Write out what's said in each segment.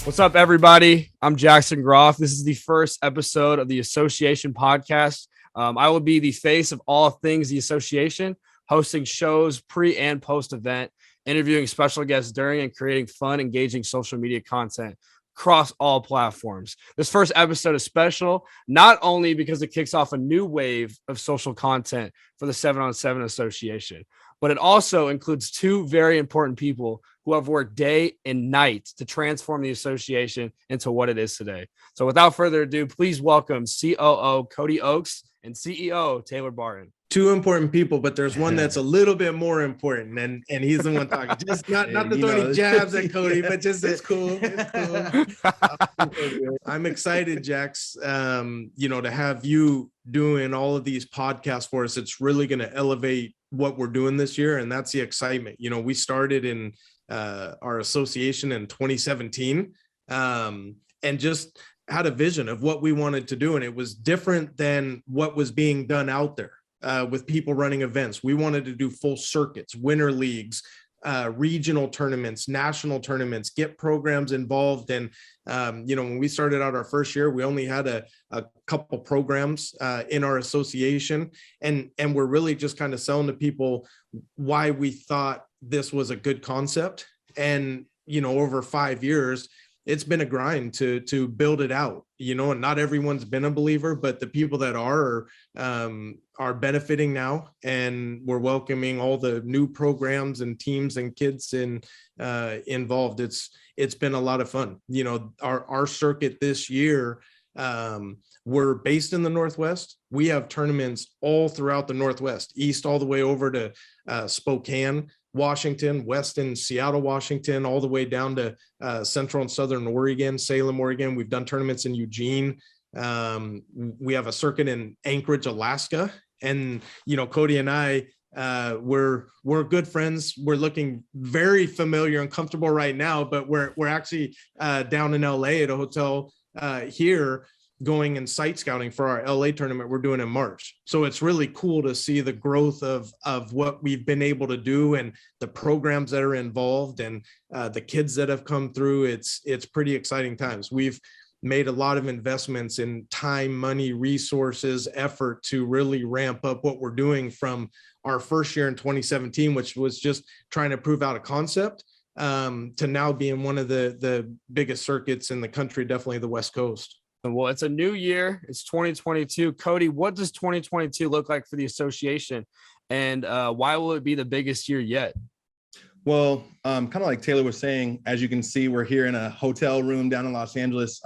What's up, everybody? I'm Jackson Groff. This is the first episode of the Association podcast. I will be the face of all things the association, hosting shows pre and post event, interviewing special guests during, and creating fun, engaging social media content across all platforms. This first episode is special, not only because it kicks off a new wave of social content for the 7-on-7 Association, but it also includes two very important people who have worked day and night to transform the association into what it is today. So without further ado, please welcome COO Cody Oakes and CEO Taylor Barton. Two important people, but there's one that's a little bit more important, and he's the one talking. Just not to throw any jabs at Cody, but just it's cool. It's cool. I'm excited, Jax. To have you doing all of these podcasts for us. It's really going to elevate what we're doing this year, and that's the excitement. We started in our association in 2017, and just had a vision of what we wanted to do, and it was different than what was being done out there. With people running events. We wanted to do full circuits, winter leagues, regional tournaments, national tournaments, get programs involved. And, when we started out our first year, we only had a couple programs in our association. And we're really just kind of selling to people why we thought this was a good concept. And, over 5 years, it's been a grind to build it out, and not everyone's been a believer, but the people that are benefiting now, and we're welcoming all the new programs and teams and kids involved. It's been a lot of fun. Our circuit this year, we're based in the Northwest. We have tournaments all throughout the Northwest, east all the way over to Spokane, Washington, west in Seattle, Washington, all the way down to central and southern Oregon, Salem, Oregon. We've done tournaments in Eugene. We have a circuit in Anchorage, Alaska. And, Cody and I, we're good friends. We're looking very familiar and comfortable right now, but we're actually down in LA at a hotel here, going and site scouting for our LA tournament we're doing in March. So it's really cool to see the growth of what we've been able to do, and the programs that are involved, and the kids that have come through. It's pretty exciting times. We've made a lot of investments in time, money, resources, effort to really ramp up what we're doing from our first year in 2017, which was just trying to prove out a concept, to now being one of the biggest circuits in the country, definitely the West Coast. Well, it's a new year. It's 2022. Cody, what does 2022 look like for the association, and why will it be the biggest year yet? Well, kind of like Taylor was saying, as you can see, we're here in a hotel room down in Los Angeles.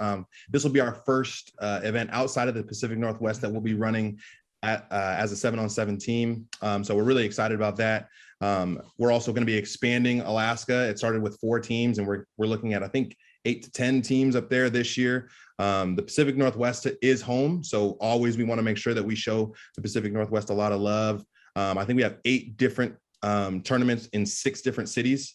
This will be our first event outside of the Pacific Northwest that we'll be running as a 7-on-7 team. So we're really excited about that. We're also going to be expanding Alaska. It started with 4 teams, and we're looking at, I think, 8 to 10 teams up there this year. The Pacific Northwest is home, so always we want to make sure that we show the Pacific Northwest a lot of love. I think we have 8 different tournaments in 6 different cities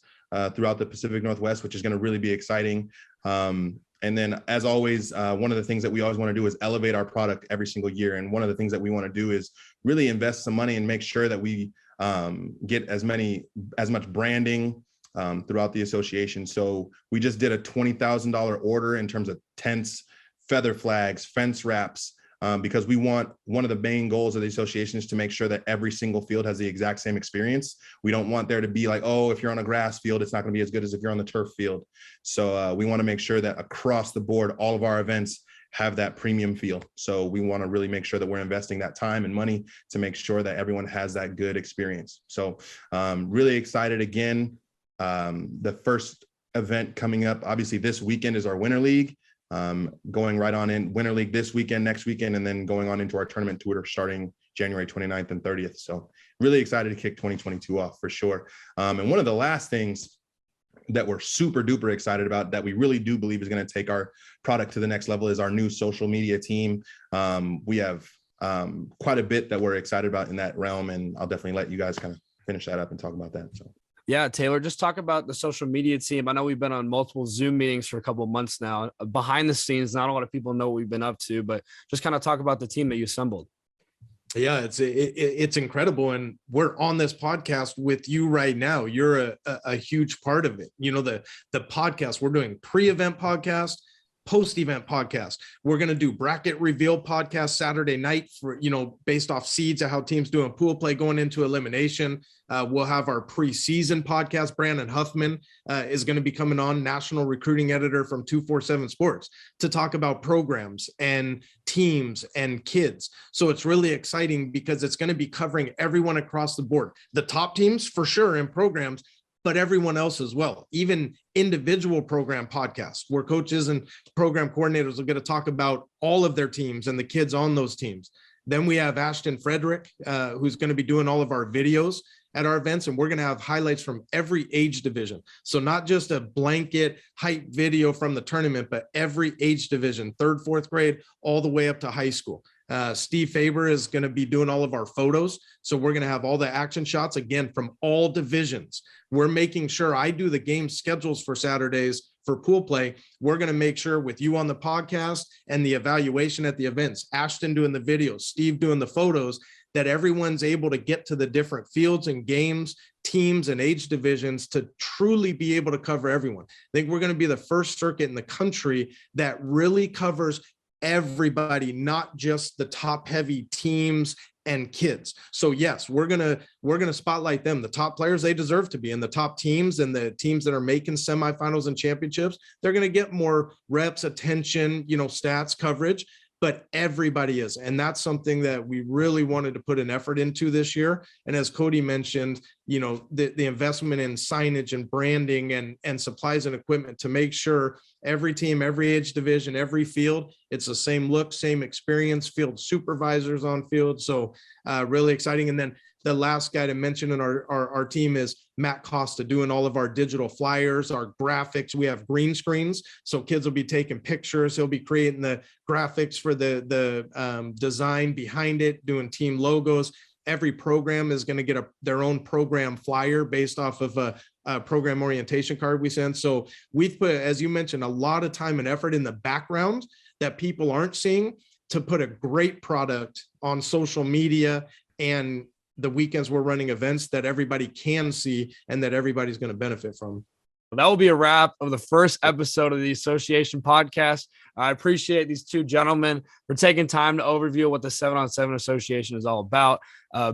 throughout the Pacific Northwest, which is going to really be exciting. And then, as always, one of the things that we always want to do is elevate our product every single year. And one of the things that we want to do is really invest some money and make sure that we get as much branding throughout the association. So we just did a $20,000 order in terms of tents, feather flags, fence wraps, because we want, one of the main goals of the association is to make sure that every single field has the exact same experience. We don't want there to be like, oh, if you're on a grass field, it's not going to be as good as if you're on the turf field. So we want to make sure that across the board, all of our events have that premium feel. So we want to really make sure that we're investing that time and money to make sure that everyone has that good experience. So really excited again. The first event coming up, obviously this weekend, is our Winter League, going right on in Winter League this weekend, next weekend, and then going on into our tournament tour starting January 29th and 30th. So really excited to kick 2022 off for sure. And one of the last things that we're super duper excited about, that we really do believe is going to take our product to the next level, is our new social media team. We have quite a bit that we're excited about in that realm, and I'll definitely let you guys kind of finish that up and talk about that. So. Yeah, Taylor, just talk about the social media team. I know we've been on multiple Zoom meetings for a couple of months now. Behind the scenes, not a lot of people know what we've been up to, but just kind of talk about the team that you assembled. Yeah, it's incredible, and we're on this podcast with you right now. You're a huge part of it. You know, the podcast, we're doing pre-event podcast, post-event podcast. We're going to do bracket reveal podcast Saturday night for, you know, based off seeds of how teams doing pool play going into elimination. We'll have our preseason podcast. Brandon Huffman is going to be coming on, national recruiting editor from 247 Sports, to talk about programs and teams and kids. So it's really exciting because it's going to be covering everyone across the board. The top teams for sure in programs, but everyone else as well, even individual program podcasts where coaches and program coordinators will get to talk about all of their teams and the kids on those teams. Then we have Ashton Frederick, who's going to be doing all of our videos at our events, and we're going to have highlights from every age division. So not just a blanket hype video from the tournament, but every age division, 3rd, 4th grade, all the way up to high school. Steve Faber is going to be doing all of our photos. So we're going to have all the action shots, again, from all divisions. We're making sure I do the game schedules for Saturdays for pool play. We're going to make sure with you on the podcast and the evaluation at the events, Ashton doing the videos, Steve doing the photos, that everyone's able to get to the different fields and games, teams and age divisions to truly be able to cover everyone. I think we're going to be the first circuit in the country that really covers everybody, not just the top heavy teams and kids. So yes, we're gonna spotlight them. The top players, they deserve to be in the top teams, and the teams that are making semifinals and championships, they're gonna get more reps, attention, you know, stats, coverage, but everybody is. And that's something that we really wanted to put an effort into this year. And as Cody mentioned, you know, the investment in signage and branding and supplies and equipment to make sure every team, every age division, every field, it's the same look, same experience, field supervisors on field. So really exciting. And then the last guy to mention in our team is Matt Costa, doing all of our digital flyers, our graphics. We have green screens, so kids will be taking pictures. He'll be creating the graphics for the design behind it, doing team logos. Every program is going to get their own program flyer based off of a program orientation card we send. So we've put, as you mentioned, a lot of time and effort in the background that people aren't seeing to put a great product on social media and the weekends we're running events that everybody can see and that everybody's going to benefit from. That will be a wrap of the first episode of the Association podcast. I appreciate these two gentlemen for taking time to overview what the 7-on-7 Association is all about.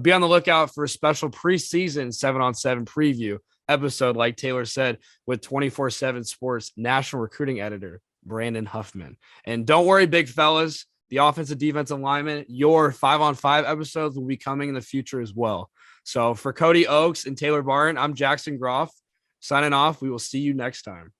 Be on the lookout for a special preseason 7-on-7 preview episode, like Taylor said, with 247 Sports national recruiting editor Brandon Huffman. And don't worry, big fellas, the offensive defensive lineman, your 5-on-5 episodes will be coming in the future as well. So for Cody Oakes and Taylor Barton, I'm Jackson Groff signing off. We will see you next time.